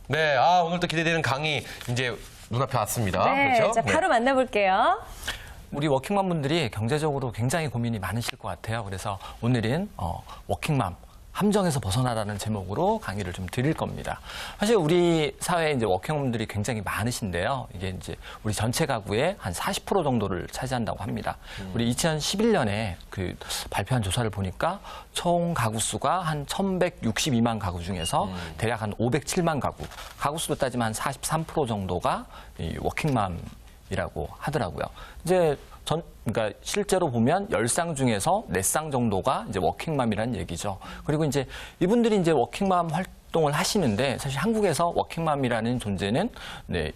네, 오늘 또 기대되는 강의 이제 눈앞에 왔습니다. 네, 그렇죠? 자, 바로 만나볼게요. 우리 워킹맘분들이 경제적으로 굉장히 고민이 많으실 것 같아요. 그래서 오늘은 워킹맘 함정에서 벗어나라는 제목으로 강의를 좀 드릴 겁니다. 사실 우리 사회에 이제 워킹맘들이 굉장히 많으신데요. 이게 이제 우리 전체 가구의 한 40% 정도를 차지한다고 합니다. 우리 2011년에 그 발표한 조사를 보니까 총 가구 수가 한 1,162만 가구 중에서 대략 한 507만 가구 수로 따지면 한 43% 정도가 이 워킹맘이라고 하더라고요. 이제 그러니까 실제로 보면 10쌍 중에서 4쌍 정도가 이제 워킹맘이라는 얘기죠. 그리고 이제 이분들이 이제 워킹맘 활동을 하시는데 사실 한국에서 워킹맘이라는 존재는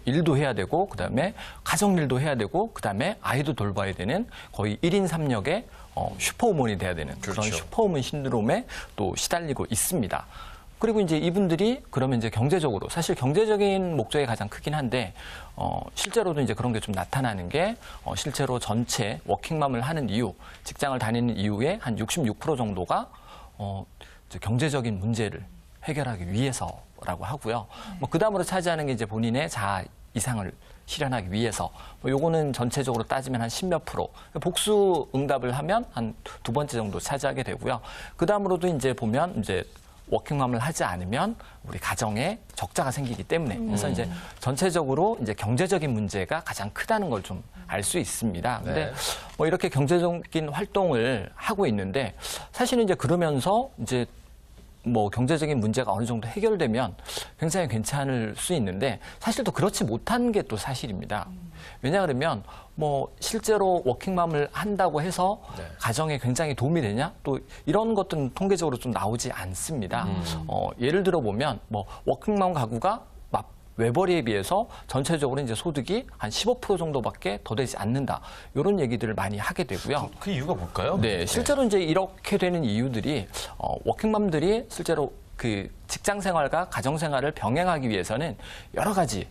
일도 해야 되고 그다음에 가정일도 해야 되고 그다음에 아이도 돌봐야 되는 거의 1인 3역의 슈퍼우먼이 돼야 되는 그런 그렇죠. 슈퍼우먼 신드롬에 또 시달리고 있습니다. 그리고 이제 이분들이 그러면 이제 경제적으로 사실 경제적인 목적이 가장 크긴 한데 실제로도 이제 그런 게 좀 나타나는 게 실제로 전체 워킹맘을 하는 이유, 직장을 다니는 이유의 한 66% 정도가 이제 경제적인 문제를 해결하기 위해서라고 하고요. 뭐 그다음으로 차지하는 게 이제 본인의 자아 이상을 실현하기 위해서. 요거는 전체적으로 따지면 한 10몇 프로. 복수 응답을 하면 한 두 번째 정도 차지하게 되고요. 그다음으로도 이제 보면 이제 워킹맘을 하지 않으면 우리 가정에 적자가 생기기 때문에 그래서 이제 전체적으로 이제 경제적인 문제가 가장 크다는 걸 좀 알 수 있습니다. 근데 네. 뭐 이렇게 경제적인 활동을 하고 있는데 사실은 이제 그러면서 이제 뭐 경제적인 문제가 어느 정도 해결되면 굉장히 괜찮을 수 있는데 사실 또 그렇지 못한 게 또 사실입니다. 왜냐 그러면 뭐 실제로 워킹맘을 한다고 해서 가정에 굉장히 도움이 되냐? 또 이런 것들은 통계적으로 좀 나오지 않습니다. 예를 들어 보면 뭐 워킹맘 가구가 외벌이에 비해서 전체적으로 이제 소득이 한 15% 정도밖에 더 되지 않는다. 이런 얘기들을 많이 하게 되고요. 그 이유가 뭘까요? 네, 실제로 이제 이렇게 되는 이유들이 워킹맘들이 실제로 그 직장 생활과 가정 생활을 병행하기 위해서는 여러 가지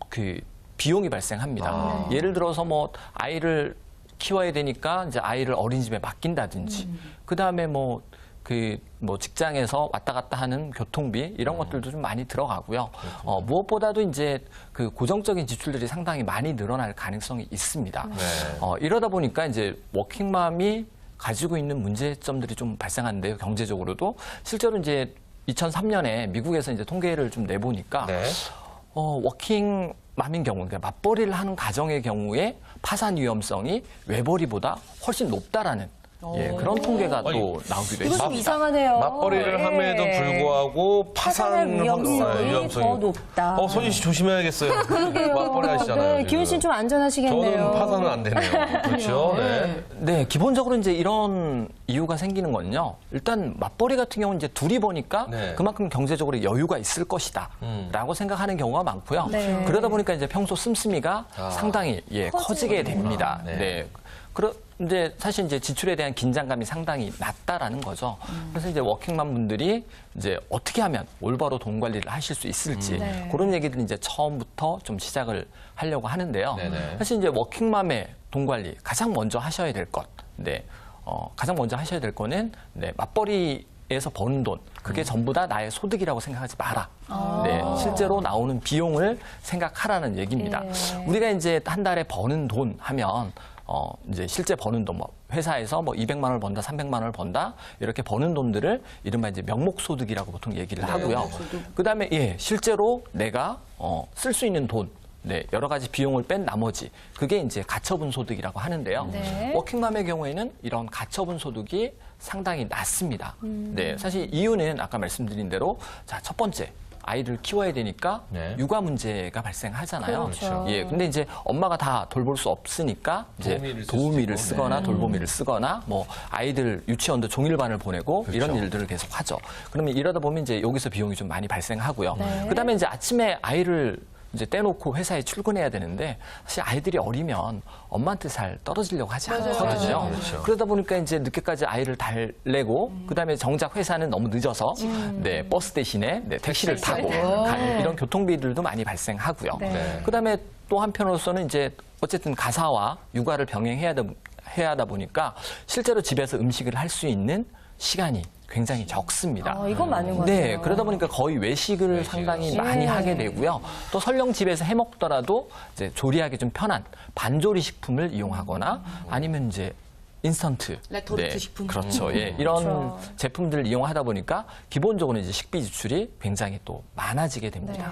그 비용이 발생합니다. 예를 들어서 뭐 아이를 키워야 되니까 이제 아이를 어린이집에 맡긴다든지, 그 다음에 뭐 직장에서 왔다 갔다 하는 교통비 이런 것들도 좀 많이 들어가고요. 무엇보다도 이제 그 고정적인 지출들이 상당히 많이 늘어날 가능성이 있습니다. 이러다 보니까 이제 워킹맘이 가지고 있는 문제점들이 좀 발생하는데요. 경제적으로도 실제로 이제 2003년에 미국에서 이제 통계를 좀 내보니까 워킹맘인 경우, 그러니까 맞벌이를 하는 가정의 경우에 파산 위험성이 외벌이보다 훨씬 높다라는 그런 통계가 또 나오기도 이거 했습니다. 좀 이상하네요. 맞벌이를 네. 함에도 불구하고 파산할 위험성이 더 높다. 선희 씨 조심해야겠어요. 맞벌이 하시잖아요. 네, 기훈 씨는 좀 안전하시겠네요. 저는 파산은 안 되네요. 그렇죠. 네. 네, 기본적으로 이제 이런 이유가 생기는 건요. 일단 맞벌이 같은 경우는 이제 둘이 보니까 네. 그만큼 경제적으로 여유가 있을 것이다. 라고 생각하는 경우가 많고요. 네. 그러다 보니까 이제 평소 씀씀이가 상당히 커지게 됩니다. 네. 네. 그런데 사실 이제 지출에 대한 긴장감이 상당히 낮다라는 거죠. 그래서 이제 워킹맘 분들이 이제 어떻게 하면 올바로 돈 관리를 하실 수 있을지 네. 그런 얘기들을 이제 처음부터 좀 시작을 하려고 하는데요. 네네. 사실 이제 워킹맘의 돈 관리 가장 먼저 하셔야 될 것. 네. 가장 먼저 하셔야 될 거는 맞벌이에서 버는 돈. 그게 전부 다 나의 소득이라고 생각하지 마라. 네. 실제로 나오는 비용을 생각하라는 얘기입니다. 우리가 이제 한 달에 버는 돈 하면 이제 실제 버는 돈, 회사에서 200만 원을 번다, 300만 원을 번다, 이렇게 버는 돈들을 이른바 이제 명목소득이라고 보통 얘기를 하고요. 그 다음에, 실제로 내가, 쓸 수 있는 돈, 여러 가지 비용을 뺀 나머지, 그게 이제 가처분 소득이라고 하는데요. 네. 워킹맘의 경우에는 이런 가처분 소득이 상당히 낮습니다. 네. 사실 이유는 아까 말씀드린 대로, 자, 첫 번째. 아이를 키워야 되니까 육아 문제가 발생하잖아요. 그렇죠. 근데 이제 엄마가 다 돌볼 수 없으니까 이제 도우미를 쓰거나 돌보미를 쓰거나 아이들 유치원도 종일반을 보내고 이런 일들을 계속 하죠. 그러면 이러다 보면 이제 여기서 비용이 좀 많이 발생하고요. 그다음에 이제 아침에 아이를 이제 떼놓고 회사에 출근해야 되는데 사실 아이들이 어리면 엄마한테 잘 떨어지려고 하지 않거든요. 그렇죠. 그러다 보니까 이제 늦게까지 아이를 달래고 그다음에 정작 회사는 너무 늦어서 버스 대신에 택시를 타고 가는 이런 교통비들도 많이 발생하고요. 그다음에 또 한편으로서는 이제 어쨌든 가사와 육아를 병행해야 하다 보니까 실제로 집에서 음식을 할 수 있는 시간이 굉장히 적습니다. 이건 맞는 것 같아요. 네, 그러다 보니까 거의 외식을 상당히 많이 하게 되고요. 또 설령 집에서 해 먹더라도 이제 조리하기 좀 편한 반조리 식품을 이용하거나 아니면 이제 인스턴트 레토르트 식품. 그렇죠. 예, 이런 그렇죠. 제품들을 이용하다 보니까 기본적으로 이제 식비 지출이 굉장히 또 많아지게 됩니다.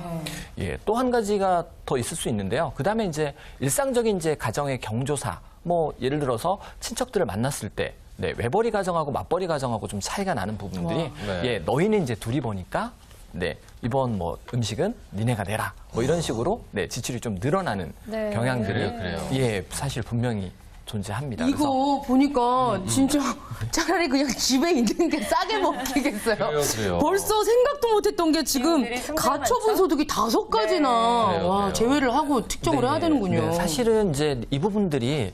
예, 또 한 가지가 더 있을 수 있는데요. 그다음에 이제 일상적인 이제 가정의 경조사, 뭐 예를 들어서 친척들을 만났을 때 네, 외벌이 가정하고 맞벌이 가정하고 좀 차이가 나는 부분들이 네. 예, 너희는 이제 둘이 보니까 네, 이번 뭐 음식은 니네가 내라. 뭐 이런 식으로 네, 지출이 좀 늘어나는 네. 경향들이 그래요. 예, 사실 분명히 존재합니다. 이거 보니까 진짜 차라리 그냥 집에 있는 게 싸게 먹히겠어요. 그래요. 벌써 생각도 못했던 게 지금 비용들이 상당히 가처분 많죠? 소득이 5가지나 그래요, 와 그래요. 제외를 하고 특정을 해야 되는군요. 네, 사실은 이제 이 부분들이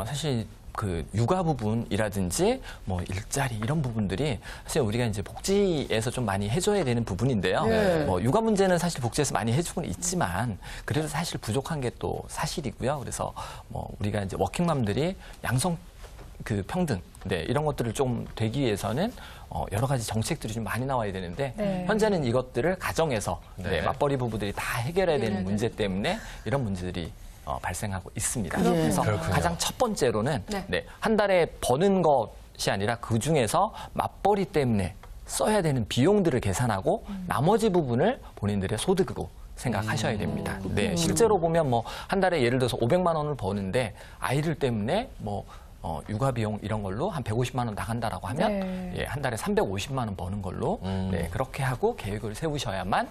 사실 그 육아 부분이라든지 뭐 일자리 이런 부분들이 사실 우리가 이제 복지에서 좀 많이 해줘야 되는 부분인데요. 네. 뭐 육아 문제는 사실 복지에서 많이 해주고는 있지만 그래도 사실 부족한 게 또 사실이고요. 그래서 뭐 우리가 이제 워킹맘들이 양성 그 평등, 네, 이런 것들을 좀 되기 위해서는 여러 가지 정책들이 좀 많이 나와야 되는데 네. 현재는 이것들을 가정에서 네. 네, 맞벌이 부부들이 다 해결해야 되는 문제 때문에 이런 문제들이 발생하고 있습니다. 그래서 그렇군요. 가장 첫 번째로는 네. 네, 한 달에 버는 것이 아니라 그 중에서 맞벌이 때문에 써야 되는 비용들을 계산하고 나머지 부분을 본인들의 소득으로 생각하셔야 됩니다. 네, 실제로 보면 뭐 한 달에 예를 들어서 500만 원을 버는데 아이들 때문에 뭐 육아 비용 이런 걸로 한 150만 원 나간다라고 하면 네. 예, 한 달에 350만 원 버는 걸로 네, 그렇게 하고 계획을 세우셔야만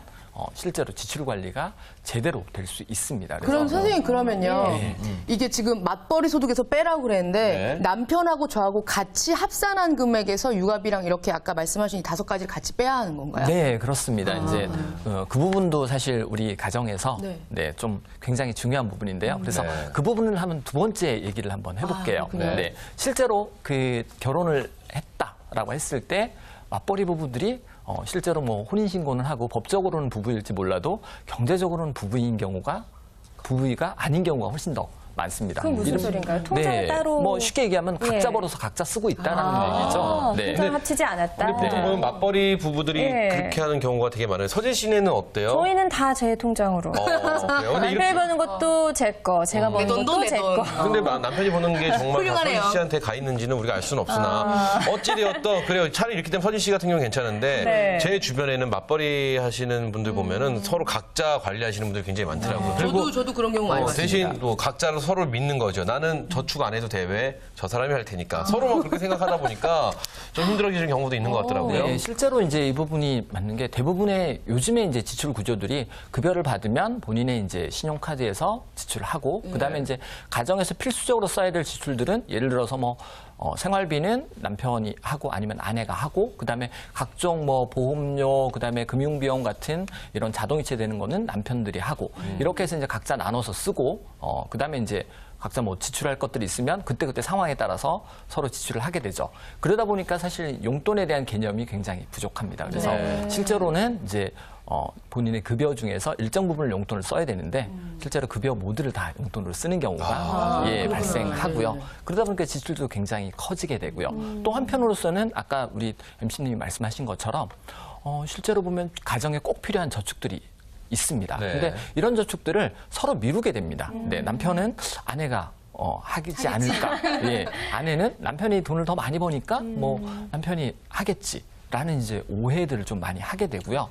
실제로 지출 관리가 제대로 될 수 있습니다. 그럼 선생님 그러면요 네. 이게 지금 맞벌이 소득에서 빼라고 그랬는데 네. 남편하고 저하고 같이 합산한 금액에서 육아비랑 이렇게 아까 말씀하신 이 5가지를 같이 빼야 하는 건가요? 네, 그렇습니다. 이제 그 부분도 사실 우리 가정에서 네. 네, 좀 굉장히 중요한 부분인데요. 그래서 네. 그 부분을 하면 두 번째 얘기를 한번 해볼게요. 그렇군요. 네, 실제로 그 결혼을 했다라고 했을 때 맞벌이 부부들이 실제로 뭐 혼인신고는 하고 법적으로는 부부일지 몰라도 경제적으로는 부부인 경우가 부부가 아닌 경우가 훨씬 더 많습니다. 그건 무슨 소린가요? 통장을 따로- 뭐 쉽게 얘기하면 각자 예. 벌어서 각자 쓰고 있다라는 얘기죠. 네. 통장 합치지 않았다. 근데 보통 보면 맞벌이 부부들이 네. 그렇게 하는 경우가 되게 많아요. 서진 씨는 어때요? 저희는 다 제 통장으로. 그래요? 근데 남편이 버는 것도 제 거, 제가 버는 내 것도 돈, 제 내 돈. 거. 근데 남편이 보는 게 정말 다 훌륭하네요. 서진 씨한테 가 있는지는 우리가 알 수는 없으나 어찌되었던 그래요. 차라리 이렇게 되면 서진 씨 같은 경우는 괜찮은데 네. 제 주변에는 맞벌이 하시는 분들 보면은 서로 각자 관리하시는 분들 굉장히 많더라고요. 그리고 저도 그런 경우 많이 봤어요. 대신 뭐 각자를 서로 믿는 거죠. 나는 저축 안 해도 돼. 왜? 저 사람이 할 테니까. 서로만 그렇게 생각하다 보니까 좀 힘들어지는 경우도 있는 것 같더라고요. 네, 실제로 이제 이 부분이 맞는 게 대부분의 요즘에 이제 지출 구조들이 급여를 받으면 본인의 이제 신용카드에서 지출을 하고 그다음에 이제 가정에서 필수적으로 써야 될 지출들은 예를 들어서 뭐 생활비는 남편이 하고 아니면 아내가 하고 그다음에 각종 뭐 보험료 그다음에 금융비용 같은 이런 자동이체 되는 거는 남편들이 하고 이렇게 해서 이제 각자 나눠서 쓰고 그다음에 이제 각자 뭐 지출할 것들이 있으면 그때그때 상황에 따라서 서로 지출을 하게 되죠. 그러다 보니까 사실 용돈에 대한 개념이 굉장히 부족합니다. 그래서 실제로는 이제 본인의 급여 중에서 일정 부분을 용돈을 써야 되는데 실제로 급여 모두를 다 용돈으로 쓰는 경우가 발생하고요. 그러다 보니까 지출도 굉장히 커지게 되고요. 또 한편으로서는 아까 우리 MC님이 말씀하신 것처럼 실제로 보면 가정에 꼭 필요한 저축들이 있습니다. 네. 근데 이런 저축들을 서로 미루게 됩니다. 네, 남편은 아내가 하겠지 않을까. 예, 아내는 남편이 돈을 더 많이 버니까 뭐 남편이 하겠지. 라는 이제 오해들을 좀 많이 하게 되고요.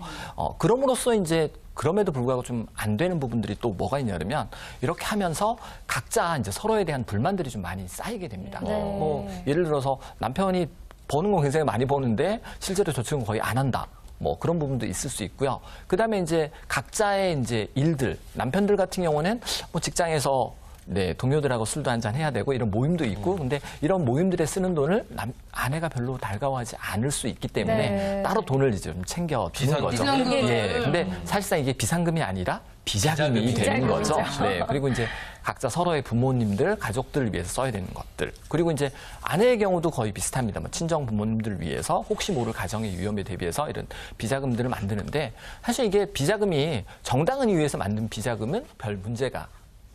그럼으로써 이제 그럼에도 불구하고 좀 안 되는 부분들이 또 뭐가 있냐면 이렇게 하면서 각자 이제 서로에 대한 불만들이 좀 많이 쌓이게 됩니다. 뭐 예를 들어서 남편이 버는 건 굉장히 많이 버는데 실제로 저축은 거의 안 한다. 뭐 그런 부분도 있을 수 있고요. 그다음에 이제 각자의 이제 일들, 남편들 같은 경우는 뭐 직장에서 네, 동료들하고 술도 한잔 해야 되고 이런 모임도 있고 근데 이런 모임들에 쓰는 돈을 아내가 별로 달가워하지 않을 수 있기 때문에 네. 따로 돈을 이제 좀 챙겨 두는 거죠. 비상금. 예. 근데 사실상 이게 비상금이 아니라 비자금이 되는 거죠. 네. 그리고 이제 각자 서로의 부모님들, 가족들을 위해서 써야 되는 것들. 그리고 이제 아내의 경우도 거의 비슷합니다. 뭐 친정 부모님들을 위해서 혹시 모를 가정의 위험에 대비해서 이런 비자금들을 만드는데 사실 이게 비자금이 정당한 이유에서 만든 비자금은 별 문제가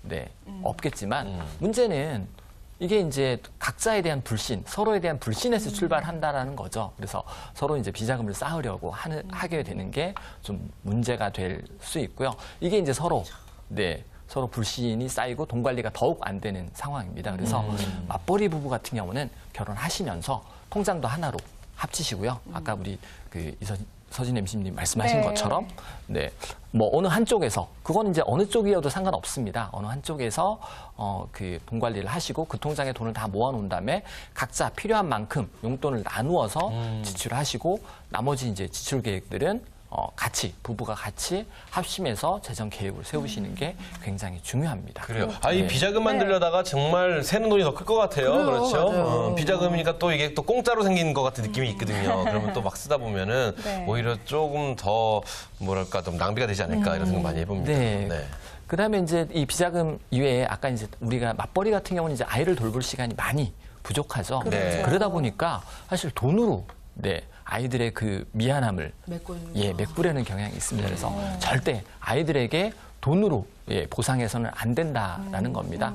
네, 없겠지만 문제는 이게 이제 각자에 대한 불신, 서로에 대한 불신에서 출발한다라는 거죠. 그래서 서로 이제 비자금을 쌓으려고 하게 되는 게 좀 문제가 될 수 있고요. 이게 이제 서로 불신이 쌓이고 돈 관리가 더욱 안 되는 상황입니다. 그래서 맞벌이 부부 같은 경우는 결혼하시면서 통장도 하나로 합치시고요. 아까 우리 서진 MC님 말씀하신 네. 것처럼 뭐 어느 한쪽에서 그건 이제 어느 쪽이어도 상관없습니다. 어느 한쪽에서 그 돈 관리를 하시고 그 통장에 돈을 다 모아놓은 다음에 각자 필요한 만큼 용돈을 나누어서 지출하시고 나머지 이제 지출 계획들은 부부가 같이 합심해서 재정 계획을 세우시는 게 굉장히 중요합니다. 그래요. 이 비자금 만들려다가 정말 새는 돈이 더 클 것 같아요. 그래요, 그렇죠? 맞아요. 비자금이니까 또 이게 또 공짜로 생긴 것 같은 느낌이 있거든요. 그러면 또 막 쓰다 보면은 네. 오히려 조금 더 뭐랄까 좀 낭비가 되지 않을까 이런 생각 많이 해봅니다. 네. 그다음에 이제 이 비자금 이외에 아까 이제 우리가 맞벌이 같은 경우는 이제 아이를 돌볼 시간이 많이 부족하죠. 네. 그러다 보니까 사실 돈으로 아이들의 그 미안함을 메꾸려는 경향이 있습니다. 그래서 절대 아이들에게 돈으로 보상해서는 안 된다라는 겁니다.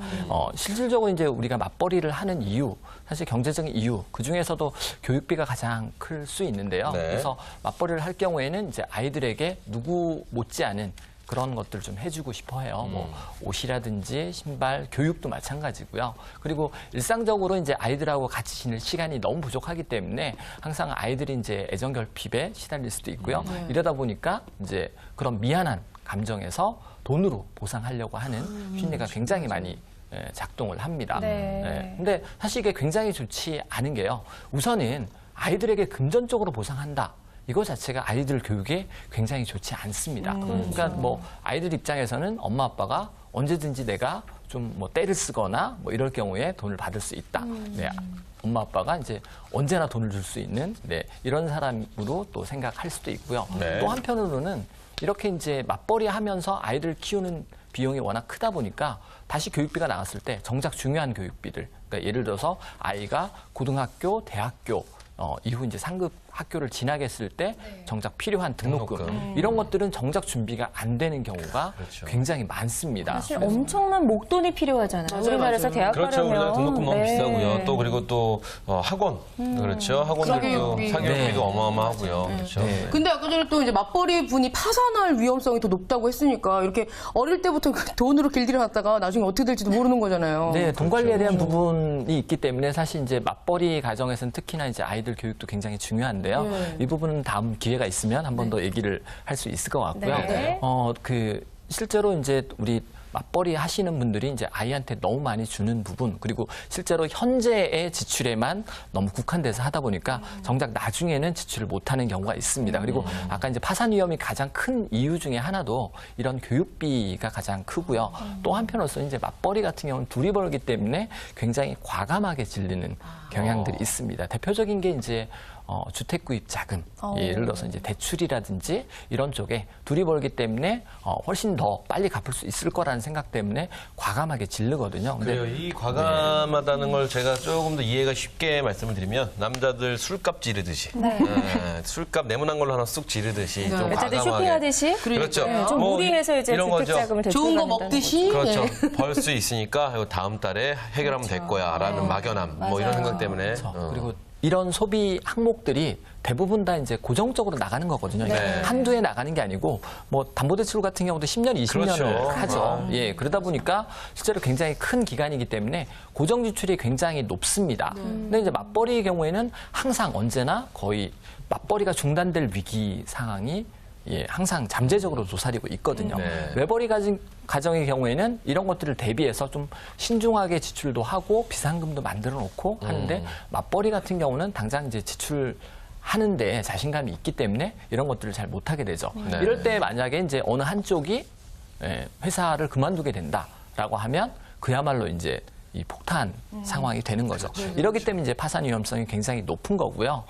실질적으로 이제 우리가 맞벌이를 하는 이유, 사실 경제적인 이유, 그 중에서도 교육비가 가장 클 수 있는데요. 네. 그래서 맞벌이를 할 경우에는 이제 아이들에게 누구 못지않은 그런 것들 좀 해주고 싶어 해요. 뭐 옷이라든지 신발, 교육도 마찬가지고요. 그리고 일상적으로 이제 아이들하고 같이 지낼 시간이 너무 부족하기 때문에 항상 아이들이 이제 애정 결핍에 시달릴 수도 있고요. 이러다 보니까 이제 그런 미안한 감정에서 돈으로 보상하려고 하는 심리가 굉장히 많이 작동을 합니다. 네. 근데 사실 이게 굉장히 좋지 않은 게요. 우선은 아이들에게 금전적으로 보상한다. 이거 자체가 아이들 교육에 굉장히 좋지 않습니다. 그러니까 뭐 아이들 입장에서는 엄마 아빠가 언제든지 내가 좀 뭐 떼를 쓰거나 뭐 이럴 경우에 돈을 받을 수 있다. 엄마 아빠가 이제 언제나 돈을 줄 수 있는 이런 사람으로 또 생각할 수도 있고요. 네. 또 한편으로는 이렇게 이제 맞벌이 하면서 아이들 키우는 비용이 워낙 크다 보니까 다시 교육비가 나왔을 때 정작 중요한 교육비들, 그러니까 예를 들어서 아이가 고등학교, 대학교 이후 이제 상급 학교를 지나겠을 때 정작 필요한 등록금 이런 것들은 정작 준비가 안 되는 경우가 그렇죠. 굉장히 많습니다. 사실 엄청난 목돈이 필요하잖아요. 우리나라에서 대학 그렇죠. 우리나라 가려면. 등록금 너무 네. 비싸고요. 또 그리고 또 학원 그렇죠. 학원들도 사교육비. 사교육비도 어마어마하고요. 그렇죠. 근데 아까 전에 또 이제 맞벌이 분이 파산할 위험성이 더 높다고 했으니까 이렇게 어릴 때부터 돈으로 길들여놨다가 나중에 어떻게 될지도 모르는 거잖아요. 네, 돈 관리에 대한 부분이 있기 때문에 사실 이제 맞벌이 가정에서는 특히나 이제 아이들 교육도 굉장히 중요한데요. 이 부분은 다음 기회가 있으면 한 번 더 얘기를 할 수 있을 것 같고요. 네. 실제로 이제 우리 맞벌이 하시는 분들이 이제 아이한테 너무 많이 주는 부분, 그리고 실제로 현재의 지출에만 너무 국한돼서 하다 보니까 정작 나중에는 지출을 못하는 경우가 있습니다. 그리고 아까 이제 파산 위험이 가장 큰 이유 중에 하나도 이런 교육비가 가장 크고요. 또 한편으로서 이제 맞벌이 같은 경우는 둘이 벌기 때문에 굉장히 과감하게 질리는 경향들이 있습니다. 대표적인 게 이제 주택 구입 자금, 예를 들어서 이제 대출이라든지 이런 쪽에 둘이 벌기 때문에 훨씬 더 빨리 갚을 수 있을 거라는 생각 때문에 과감하게 질르거든요. 근데 그래요. 이 과감하다는 걸 제가 조금 더 이해가 쉽게 말씀을 드리면 남자들 술값 지르듯이 술값 내문한 걸로 하나 쑥 지르듯이 좀 여자들 과감하게 쇼핑하듯이 그렇죠. 네, 좀 뭐 무리해서 이제 이런 거죠. 주택자금을 좋은 거 대출받는다는 먹듯이. 그렇죠. 네. 벌 수 있으니까 이거 다음 달에 해결하면 될 거야라는 막연함 뭐 이런 생각 때문에 그리고 이런 소비 항목들이 대부분 다 이제 고정적으로 나가는 거거든요. 네. 한두 해 나가는 게 아니고 뭐 담보대출 같은 경우도 10년, 20년을 그렇죠. 하죠. 그러다 보니까 실제로 굉장히 큰 기간이기 때문에 고정 지출이 굉장히 높습니다. 근데 이제 맞벌이의 경우에는 항상 언제나 거의 맞벌이가 중단될 위기 상황이 항상 잠재적으로 도사리고 있거든요. 네. 외벌이 가정의 경우에는 이런 것들을 대비해서 좀 신중하게 지출도 하고 비상금도 만들어 놓고 하는데 맞벌이 같은 경우는 당장 이제 지출하는데 자신감이 있기 때문에 이런 것들을 잘 못하게 되죠. 네. 이럴 때 만약에 이제 어느 한쪽이 회사를 그만두게 된다라고 하면 그야말로 이제 이 폭탄 상황이 되는 거죠. 이러기 때문에 이제 파산 위험성이 굉장히 높은 거고요.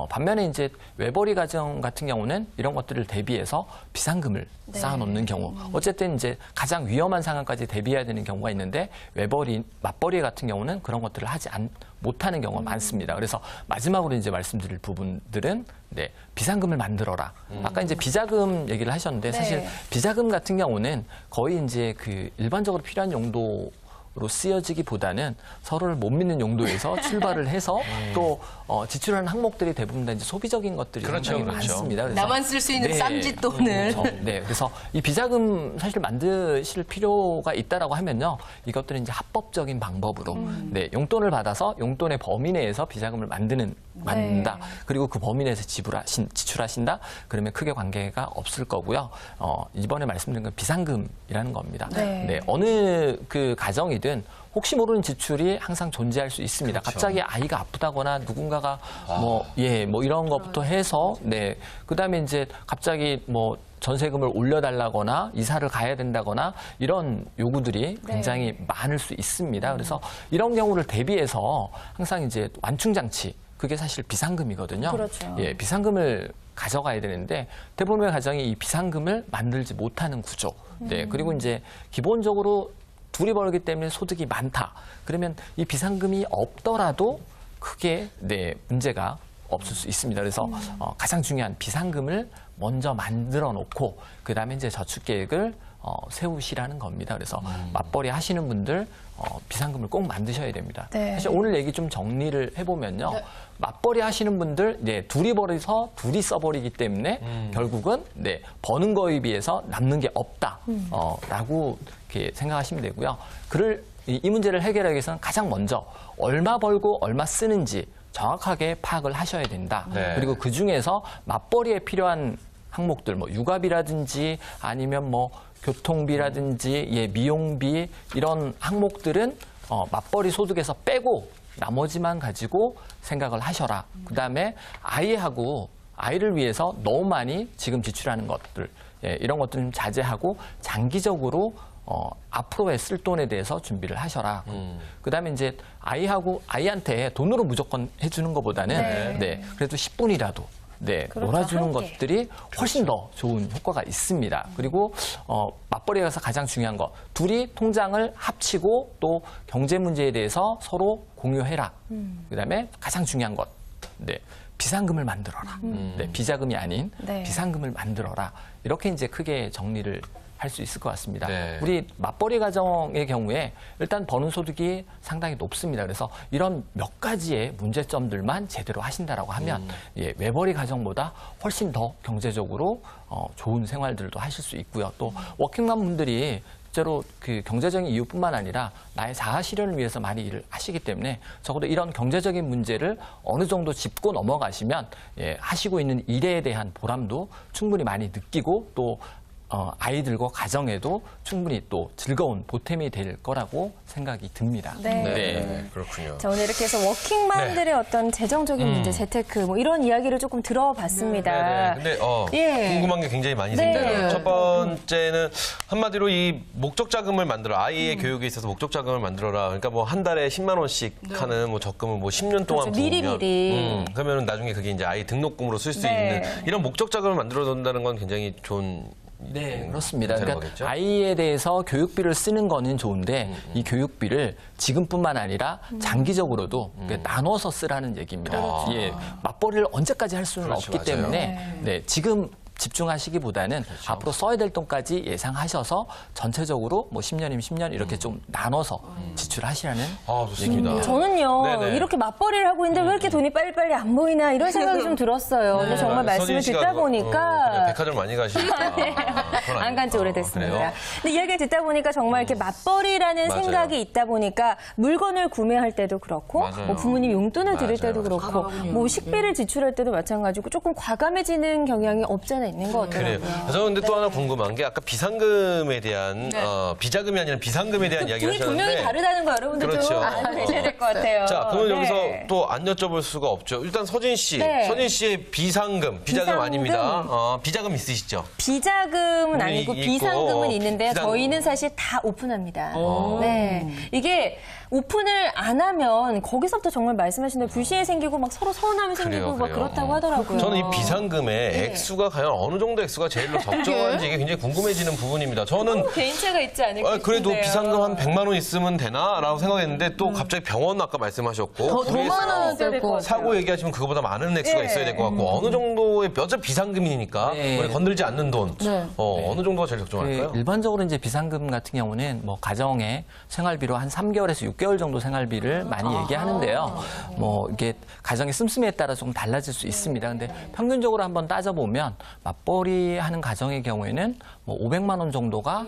반면에 이제 외벌이 가정 같은 경우는 이런 것들을 대비해서 비상금을 쌓아놓는 경우. 어쨌든 이제 가장 위험한 상황까지 대비해야 되는 경우가 있는데 맞벌이 같은 경우는 그런 것들을 못하는 경우가 많습니다. 그래서 마지막으로 이제 말씀드릴 부분들은 비상금을 만들어라. 아까 이제 비자금 얘기를 하셨는데 사실 비자금 같은 경우는 거의 이제 그 일반적으로 필요한 용도 쓰여지기보다는 서로를 못 믿는 용도에서 출발을 해서 또 지출하는 항목들이 대부분 다 이제 소비적인 것들이 그렇죠, 상당히 그렇죠. 많습니다. 그래서 나만 쓸 수 있는 네. 쌈짓돈을. 그렇죠. 네, 그래서 이 비자금 사실 만드실 필요가 있다라고 하면요, 이것들은 이제 합법적인 방법으로 네, 용돈을 받아서 용돈의 범위 내에서 비자금을 만든다. 그리고 그 범위 내에서 지출하신다. 그러면 크게 관계가 없을 거고요. 이번에 말씀드린 건 비상금이라는 겁니다. 네. 어느 그 가정이든 혹시 모르는 지출이 항상 존재할 수 있습니다. 그렇죠. 갑자기 아이가 아프다거나 누군가가 뭐 이런 것부터 해서 네. 그다음에 이제 갑자기 뭐 전세금을 올려달라거나 이사를 가야 된다거나 이런 요구들이 굉장히 많을 수 있습니다. 그래서 이런 경우를 대비해서 항상 이제 완충장치, 그게 사실 비상금이거든요. 그렇죠. 예, 비상금을 가져가야 되는데 대부분의 가정이 이 비상금을 만들지 못하는 구조. 네, 그리고 이제 기본적으로 둘이 벌기 때문에 소득이 많다. 그러면 이 비상금이 없더라도 크게 네, 문제가 없을 수 있습니다. 그래서 가장 중요한 비상금을 먼저 만들어 놓고 그다음에 이제 저축 계획을 세우시라는 겁니다. 그래서 맞벌이 하시는 분들 비상금을 꼭 만드셔야 됩니다. 네. 사실 오늘 얘기 좀 정리를 해보면요. 네. 맞벌이 하시는 분들 네, 둘이 벌어서 둘이 써버리기 때문에 결국은 네, 버는 거에 비해서 남는 게 없다. 라고 이렇게 생각하시면 되고요. 이 문제를 해결하기 위해서는 가장 먼저 얼마 벌고 얼마 쓰는지 정확하게 파악을 하셔야 된다. 네. 그리고 그 중에서 맞벌이에 필요한 항목들, 뭐 육아비라든지 아니면 뭐 교통비라든지 미용비 이런 항목들은 맞벌이 소득에서 빼고 나머지만 가지고 생각을 하셔라. 그다음에 아이를 위해서 너무 많이 지금 지출하는 것들 이런 것들은 좀 자제하고 장기적으로 앞으로의 쓸 돈에 대해서 준비를 하셔라. 그다음에 이제 아이한테 돈으로 무조건 해주는 것보다는 네, 그래도 10분이라도 네, 그렇죠. 놀아주는 함께. 것들이 훨씬 더 좋은 효과가 있습니다. 그리고 맞벌이에 가서 가장 중요한 거, 둘이 통장을 합치고 또 경제 문제에 대해서 서로 공유해라. 그다음에 가장 중요한 것, 네, 비상금을 만들어라. 네, 비자금이 아닌 네. 비상금을 만들어라. 이렇게 이제 크게 정리를 할 수 있을 것 같습니다. 네. 우리 맞벌이 가정의 경우에 일단 버는 소득이 상당히 높습니다. 그래서 이런 몇 가지의 문제점들만 제대로 하신다라고 하면 외벌이 가정보다 훨씬 더 경제적으로 좋은 생활들도 하실 수 있고요. 또 워킹맘 분들이 실제로 그 경제적인 이유뿐만 아니라 나의 자아 실현을 위해서 많이 일을 하시기 때문에 적어도 이런 경제적인 문제를 어느 정도 짚고 넘어가시면 하시고 있는 일에 대한 보람도 충분히 많이 느끼고 또 아이들과 가정에도 충분히 또 즐거운 보탬이 될 거라고 생각이 듭니다. 네. 그렇군요. 자, 오늘 이렇게 해서 워킹맘들의 어떤 재정적인 문제, 재테크 뭐 이런 이야기를 조금 들어봤습니다. 근데 예. 궁금한 게 굉장히 많이 네. 생겨요. 첫 번째는 한마디로 이 목적 자금을 만들어 아이의 교육에 있어서 목적 자금을 만들어라. 그러니까 뭐 한 달에 10만 원씩 하는 뭐 적금을 뭐 10년 동안 그렇죠. 부으면 미리. 그러면 나중에 그게 이제 아이 등록금으로 쓸 수 네. 있는 이런 목적 자금을 만들어 둔다는 건 굉장히 좋은 네, 그렇습니다. 되는 그러니까 거겠죠? 아이에 대해서 교육비를 쓰는 거는 좋은데 이 교육비를 지금뿐만 아니라 장기적으로도 나눠서 쓰라는 얘기입니다. 예, 맞벌이를 언제까지 할 수는 그렇죠, 없기 맞아요. 때문에 네, 지금 집중하시기보다는 앞으로 써야 될 돈까지 예상하셔서 전체적으로 뭐 10년이면 10년 이렇게 좀 나눠서 지출하시라는 좋습니다. 얘기입니다. 저는요, 네네. 이렇게 맞벌이를 하고 있는데 왜 이렇게 돈이 빨리빨리 안 보이나 이런 생각이 좀 들었어요. 근데 정말 말씀을 서진 씨가 듣다 그냥 보니까 백화점 많이 가시니까 안 간 지 오래됐습니다. 그래요? 근데 이야기를 듣다 보니까 정말 이렇게 맞벌이라는 맞아요. 생각이 있다 보니까 물건을 구매할 때도 그렇고 맞아요. 뭐 부모님 용돈을 드릴 맞아요. 때도 그렇고 뭐 식비를 지출할 때도 마찬가지고 조금 과감해지는 경향이 없잖아 있는 것 그래요. 같더라고요. 저 근데 또 하나 궁금한 게 아까 비상금에 대한 비자금이 아니라 비상금에 대한 이야기를 둘이 분명히 하셨는데 다르다는 거 여러분들 그렇죠. 좀 아셔야 될 것 같아요. 자, 그러면 네. 여기서 또 안 여쭤볼 수가 없죠. 일단 서진 씨, 네. 서진 씨의 비자금 비상금. 아닙니다. 비자금 있으시죠? 비자금은 아니고 있고, 비상금은 있는데요. 비상금. 저희는 사실 다 오픈합니다. 네. 이게 오픈을 안 하면 거기서부터 정말 말씀하신 대로 불신이 생기고 막 서로 서운함이 생기고 막 그렇다고 하더라고요. 저는 이 비상금의 액수가 과연 어느 정도 액수가 제일로 적정한지 이게 굉장히 궁금해지는 부분입니다. 저는 개인차가 있지 않을까 그래도 싶은데요. 비상금 한 100만 원 있으면 되나라고 생각했는데 또 갑자기 병원 아까 말씀하셨고 더 많아야 될 것 같아요. 사고 얘기하시면 그거보다 많은 액수가 네. 있어야 될 것 같고 어느 정도의 어차피 비상금이니까 네. 우리 건들지 않는 돈 네. 어느 정도가 제일 적정할까요? 일반적으로 이제 비상금 같은 경우는 뭐 가정의 생활비로 한 3개월에서 6개월 정도 생활비를 많이 얘기하는데요. 뭐 이게 가정의 씀씀이에 따라 조금 달라질 수 있습니다. 근데 평균적으로 한번 따져보면 맞벌이 하는 가정의 경우에는 뭐 500만 원 정도가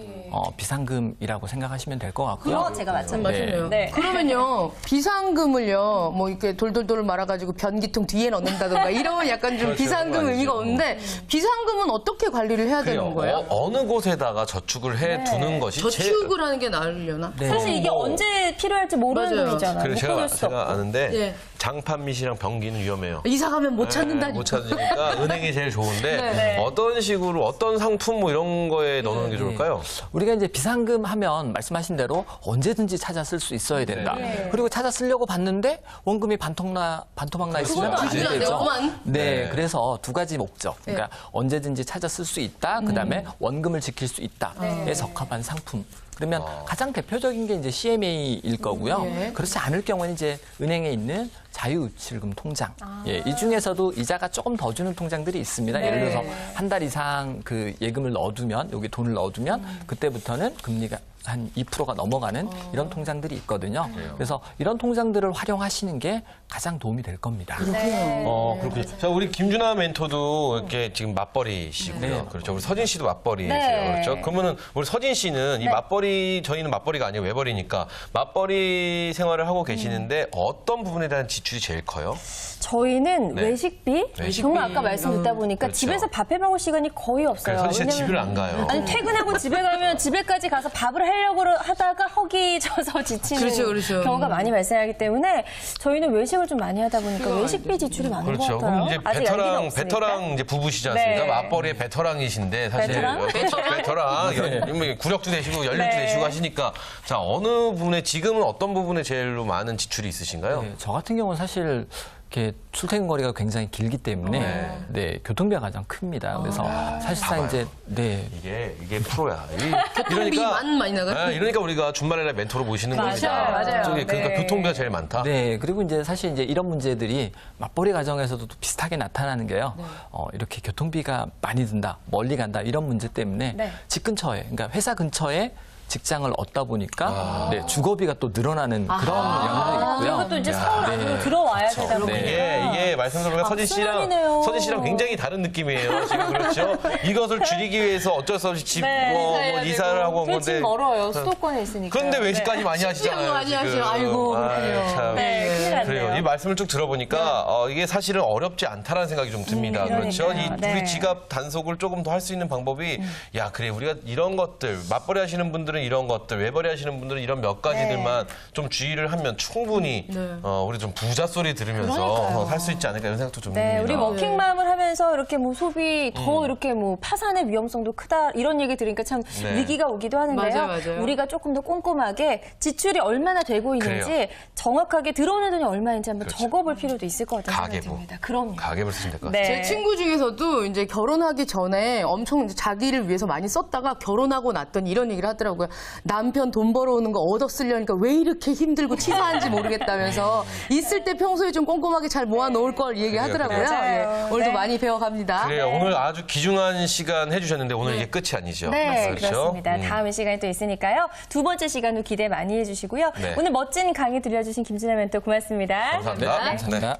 비상금이라고 생각하시면 될 것 같고요. 그거 제가 맞네요. 네. 그러면요, 비상금을요, 뭐 이렇게 돌돌돌 말아가지고 변기통 뒤에 넣는다던가 이런 약간 좀 그렇죠, 비상금 그런 거 의미가 아니죠. 없는데 비상금은 어떻게 관리를 해야 그래요. 되는 거예요? 어느 곳에다가 저축을 해 두는 것이 저축을 하는 게 나으려나? 네. 사실 이게 언제 필요할지 모르는 맞아요. 돈이잖아요. 그래 못 제가 끊을 수 없고. 아는데 예. 장판밑이랑 변기는 위험해요. 이사 가면 못 찾는다니까. 못 찾으니까 은행이 제일 좋은데 네. 어떤 식으로 어떤 상품 뭐 이런 거에 넣는 게 좋을까요? 우리가 이제 비상금 하면 말씀하신 대로 언제든지 찾아 쓸 수 있어야 된다. 네. 그리고 찾아 쓰려고 봤는데 원금이 반토막 나 있으면 그것도 안 아니죠. 되죠. 그만. 네, 네. 그래서 두 가지 목적. 그러니까 언제든지 찾아 쓸 수 있다. 그다음에 원금을 지킬 수 있다에 적합한 상품. 그러면 가장 대표적인 게 이제 CMA일 거고요. 예. 그렇지 않을 경우는 이제 은행에 있는 자유지출금 통장. 예, 이 중에서도 이자가 조금 더 주는 통장들이 있습니다. 예를 들어서 한 달 이상 그 예금을 넣어두면 여기 돈을 넣어두면 그때부터는 금리가 한 2%가 넘어가는 이런 통장들이 있거든요. 그래서 이런 통장들을 활용하시는 게 가장 도움이 될 겁니다. 그렇군요. 자, 우리 김준하 멘토도 이렇게 지금 맞벌이시고요. 네. 그렇죠. 우리 서진 씨도 맞벌이세요. 네. 그렇죠. 그러면은 우리 서진 씨는 이 맞벌이, 저희는 맞벌이가 아니고 외벌이니까 맞벌이 생활을 하고 계시는데 어떤 부분에 대한 지출이 제일 커요? 저희는 네. 외식비, 외식비. 정말 아까 말씀 듣다 보니까 그렇죠. 집에서 밥해 먹을 시간이 거의 없어요. 그래서 서진 씨는 왜냐면- 집을 안 가요. 아니 퇴근하고 집에 가면 집에까지 가서 밥을 하려고 하다가 허기져서 지치는 그렇죠. 경우가 많이 발생하기 때문에 저희는 외식을 좀 많이 하다 보니까 외식비 지출이 많은 그렇죠. 것 같아요. 그럼 이제 아직 연기가 베터랑 없으니까. 이제 부부시지 않습니까? 네. 맞벌이의 베터랑이신데 사실 베터랑? 베터랑 구력도 되시고 연륜도 네. 되시고 하시니까 자 어느 부분에 지금은 어떤 부분에 제일로 많은 지출이 있으신가요? 네, 저 같은 경우는 사실 이렇게 출퇴근 거리가 굉장히 길기 때문에 네, 교통비가 가장 큽니다. 그래서 사실상 봐봐요. 이제 네. 이게 프로야. 교통비만 많이 나가요? 이러니까 우리가 준말에 멘토로 모시는 겁니다. 맞아요. 그러니까 네. 교통비가 제일 많다. 네, 그리고 이제 사실 이제 이런 문제들이 맞벌이 가정에서도 또 비슷하게 나타나는 게요. 이렇게 교통비가 많이 든다, 멀리 간다 이런 문제 때문에 네. 집 근처에, 그러니까 회사 근처에 직장을 얻다 보니까 네, 주거비가 또 늘어나는 그런 영향도 있고요. 그리고 또 이제 서울 안으로 들어와야 되다 보니까. 이게 말씀드린 서진 악순환이네요. 씨랑 굉장히 다른 느낌이에요. 지금 그렇죠? 이것을 줄이기 위해서 어쩔 수 없이 집 네, 이사를 하고 온 그 건데. 집 멀어요. 수도권에 있으니까. 그런데 외식까지 많이 하시잖아요. 많이 지금. 하시죠. 아이고, 그렇군요. 참. 네, 큰일 났네요. 그래요. 이 말씀을 쭉 들어보니까 이게 사실은 어렵지 않다라는 생각이 좀 듭니다. 그렇죠? 그러니까요. 이 네. 우리 지갑 단속을 조금 더 할 수 있는 방법이 야 그래 우리가 이런 것들 맞벌이 하시는 분들은 이런 것들 외벌이 하시는 분들은 이런 몇 가지들만 좀 주의를 하면 충분히 우리 좀 부자 소리 들으면서 살 수 있지 않을까 이런 생각도 좀 네, 듭니다. 우리 워킹맘을 하면서 이렇게 뭐 소비 더 이렇게 뭐 파산의 위험성도 크다 이런 얘기 들으니까 참 네. 위기가 오기도 하는데요. 맞아요. 우리가 조금 더 꼼꼼하게 지출이 얼마나 되고 있는지 그래요. 정확하게 들어오는 돈이 얼마인지 한번 그렇죠. 적어볼 필요도 있을 것 같다는 생각이 가계부. 듭니다. 그럼요. 가계부를 쓰시면 될 것 같아요. 네. 제 친구 중에서도 이제 결혼하기 전에 엄청 이제 자기를 위해서 많이 썼다가 결혼하고 났더니 이런 얘기를 하더라고요. 남편 돈 벌어오는 거 얻어 쓰려니까 왜 이렇게 힘들고 치사한지 모르겠다면서 있을 때 평소에 좀 꼼꼼하게 잘 모아놓을 걸 얘기하더라고요. 그래요. 맞아요. 예, 오늘도 네. 많이 배워갑니다. 그래요. 오늘 아주 귀중한 시간 해주셨는데 오늘 이게 끝이 아니죠. 네, 그렇죠? 그렇습니다. 다음 시간이 또 있으니까요. 두 번째 시간도 기대 많이 해주시고요. 네. 오늘 멋진 강의 들려주신 김준하 멘토 고맙습니다. 감사합니다. 감사합니다.